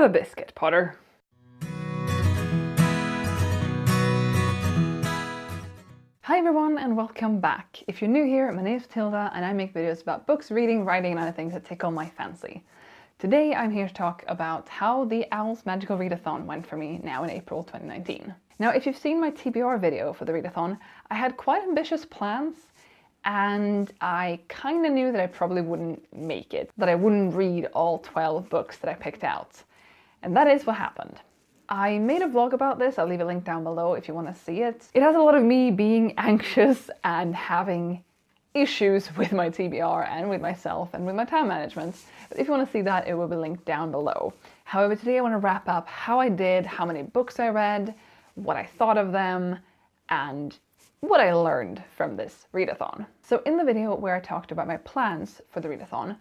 Have a biscuit, Potter. Hi everyone and welcome back. If you're new here, my name is Matilda and I make videos about books, reading, writing and other things that tickle my fancy. Today I'm here to talk about how the o.w.l.s magical readathon went for me now in April 2019. Now if you've seen my TBR video for the readathon, I had quite ambitious plans and I kind of knew that I probably wouldn't make it, that I wouldn't read all 12 books that I picked out. And that is what happened. I made a vlog about this, I'll leave a link down below if you want to see it. It has a lot of me being anxious and having issues with my TBR and with myself and with my time management. But if you want to see that, it will be linked down below. However, today I want to wrap up how I did, how many books I read, what I thought of them, and what I learned from this readathon. So in the video where I talked about my plans for the readathon,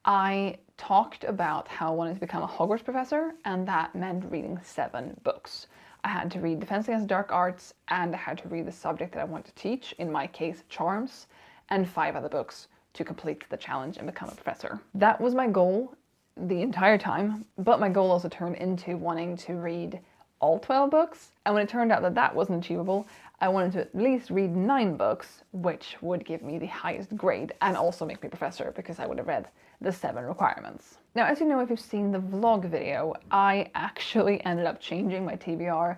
I talked about how I wanted to become a Hogwarts professor, and that meant reading 7 books. I had to read Defense Against Dark Arts, and I had to read the subject that I want to teach, in my case, Charms, and 5 other books to complete the challenge and become a professor. That was my goal the entire time, but my goal also turned into wanting to read all 12 books, and when it turned out that that wasn't achievable, I wanted to at least read 9 books, which would give me the highest grade and also make me professor because I would have read the 7 requirements. Now, as you know, if you've seen the vlog video, I actually ended up changing my TBR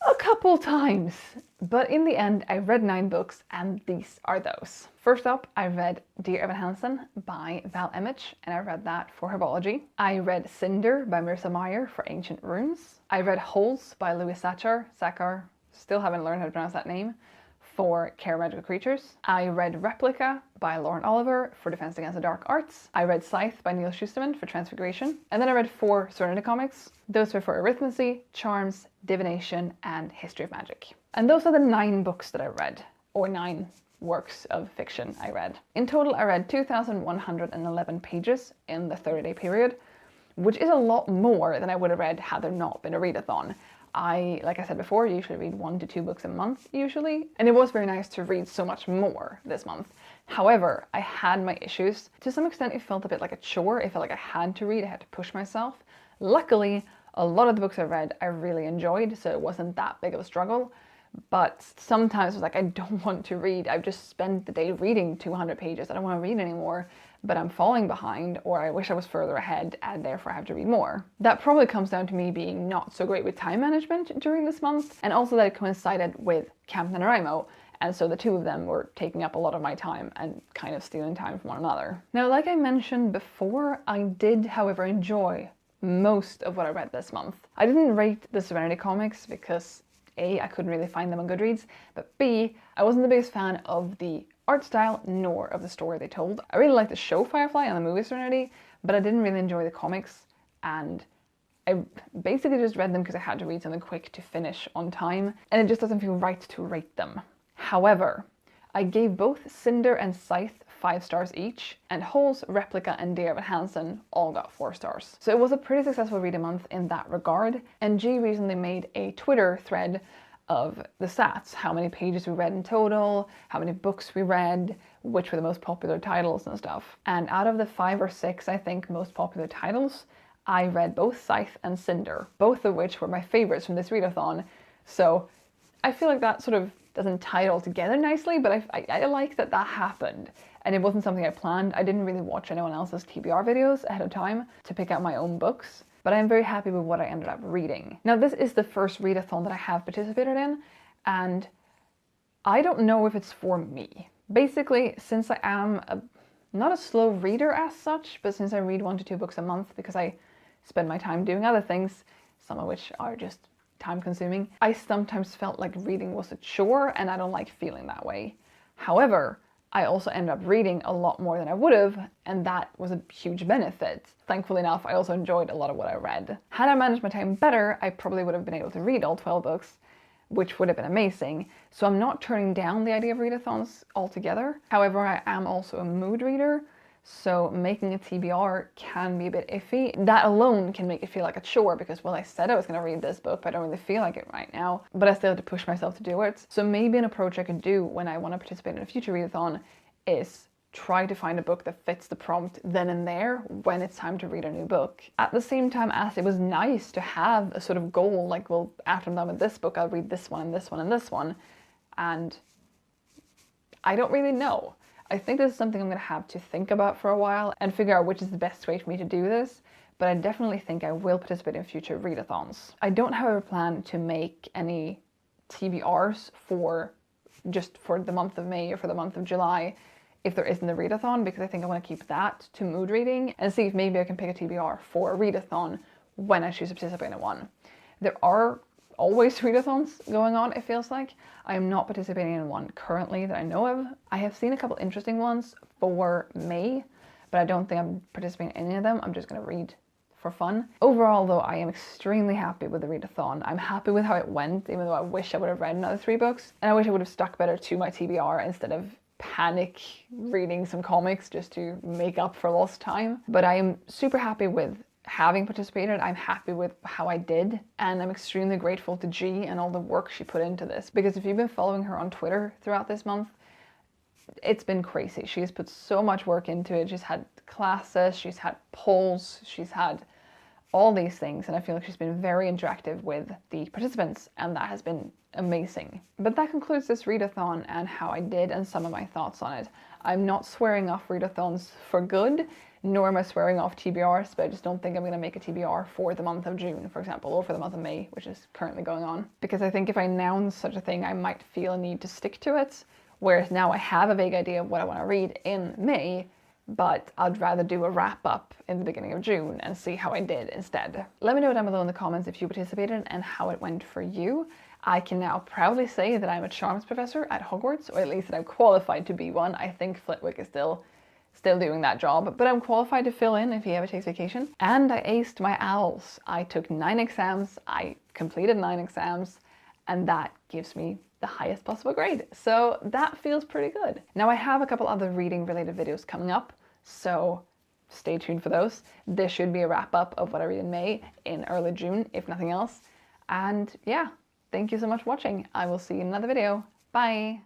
a couple times, but in the end I read 9 books and these are those. First up, I read Dear Evan Hansen by o.w.l.s, and I read that for herbology. I read Cinder by Marissa Meyer for ancient runes. I read Holes by Louis Sachar, still haven't learned how to pronounce that name, for Care Magical Creatures. I read Replica by Lauren Oliver for Defense Against the Dark Arts. I read Scythe by Neil Schusterman for Transfiguration. And then I read 4 Serenity comics. Those were for Arithmancy, Charms, Divination, and History of Magic. And those are the 9 books that I read, or 9 works of fiction I read. In total, I read 2,111 pages in the 30-day period, which is a lot more than I would have read had there not been a readathon. Like I said before, usually read 1 to 2 books a month usually, and it was very nice to read so much more this month. However, I had my issues. To some extent, it felt a bit like a chore. It felt like I had to read, I had to push myself. Luckily, a lot of the books I read I really enjoyed, so it wasn't that big of a struggle. But sometimes it was like, I don't want to read. I've just spent the day reading 200 pages. I don't want to read anymore, but I'm falling behind, or I wish I was further ahead and therefore I have to read more. That probably comes down to me being not so great with time management during this month, and also that it coincided with Camp NaNoWriMo, and so the two of them were taking up a lot of my time and kind of stealing time from one another. Now, like I mentioned before, I did, however, enjoy most of what I read this month. I didn't rate the Serenity comics because A, I couldn't really find them on Goodreads, but B, I wasn't the biggest fan of the art style nor of the story they told. I really liked the show Firefly and the movie Serenity, but I didn't really enjoy the comics, and I basically just read them because I had to read something quick to finish on time, and it just doesn't feel right to rate them. However, I gave both Cinder and Scythe 5 stars each, and Holes, Replica and Dear Evan Hansen all got 4 stars. So it was a pretty successful read a month in that regard, and G recently made a Twitter thread of the stats, how many pages we read in total, how many books we read, which were the most popular titles and stuff. And out of the 5 or 6, I think, most popular titles, I read both Scythe and Cinder, both of which were my favorites from this readathon. So I feel like that sort of doesn't tie it all together nicely, but I like that that happened. And it wasn't something I planned. I didn't really watch anyone else's TBR videos ahead of time to pick out my own books, but I'm very happy with what I ended up reading. Now, this is the first readathon that I have participated in, and I don't know if it's for me. Basically, since I am not a slow reader as such, but since I read 1 to 2 books a month because I spend my time doing other things, some of which are just time consuming, I sometimes felt like reading was a chore, and I don't like feeling that way. However, I also ended up reading a lot more than I would have, and that was a huge benefit. Thankfully enough, I also enjoyed a lot of what I read. Had I managed my time better, I probably would have been able to read all 12 books, which would have been amazing. So I'm not turning down the idea of readathons altogether. However, I am also a mood reader, so making a TBR can be a bit iffy. That alone can make it feel like a chore because, well, I said I was going to read this book, but I don't really feel like it right now. But I still have to push myself to do it. So maybe an approach I could do when I want to participate in a future readathon is try to find a book that fits the prompt then and there when it's time to read a new book. At the same time as it was nice to have a sort of goal, like, well, after I'm done with this book, I'll read this one and this one and this one. And I don't really know. I think this is something I'm going to have to think about for a while and figure out which is the best way for me to do this. But I definitely think I will participate in future readathons. I don't have a plan to make any TBRs for the month of May or for the month of July if there isn't a readathon, because I think I want to keep that to mood reading and see if maybe I can pick a TBR for a readathon when I choose to participate in one. There are always readathons going on, it feels like. I am not participating in one currently that I know of. I have seen a couple interesting ones for May, but I don't think I'm participating in any of them. I'm just going to read for fun. Overall though, I am extremely happy with the readathon. I'm happy with how it went, even though I wish I would have read another 3 books. And I wish I would have stuck better to my TBR instead of panic reading some comics just to make up for lost time. But I am super happy with having participated. I'm happy with how I did, and I'm extremely grateful to G and all the work she put into this, because if you've been following her on Twitter throughout this month, it's been crazy. She has put so much work into it. She's had classes, she's had polls, she's had all these things, and I feel like she's been very interactive with the participants, and that has been amazing. But that concludes this readathon and how I did and some of my thoughts on it. I'm not swearing off readathons for good, nor am I swearing off TBRs, but I just don't think I'm going to make a TBR for the month of June, for example, or for the month of May, which is currently going on. Because I think if I announce such a thing, I might feel a need to stick to it, whereas now I have a vague idea of what I want to read in May, but I'd rather do a wrap up in the beginning of June and see how I did instead. Let me know down below in the comments if you participated and how it went for you. I can now proudly say that I'm a charms professor at Hogwarts, or at least that I'm qualified to be one. I think Flitwick is still doing that job, but I'm qualified to fill in if he ever takes vacation. And I aced my o.w.l.s. I took 9 exams, I completed 9 exams, and that gives me the highest possible grade. So that feels pretty good. Now I have a couple other reading related videos coming up, so stay tuned for those. This should be a wrap up of what I read in May in early June, if nothing else. And yeah, thank you so much for watching. I will see you in another video. Bye!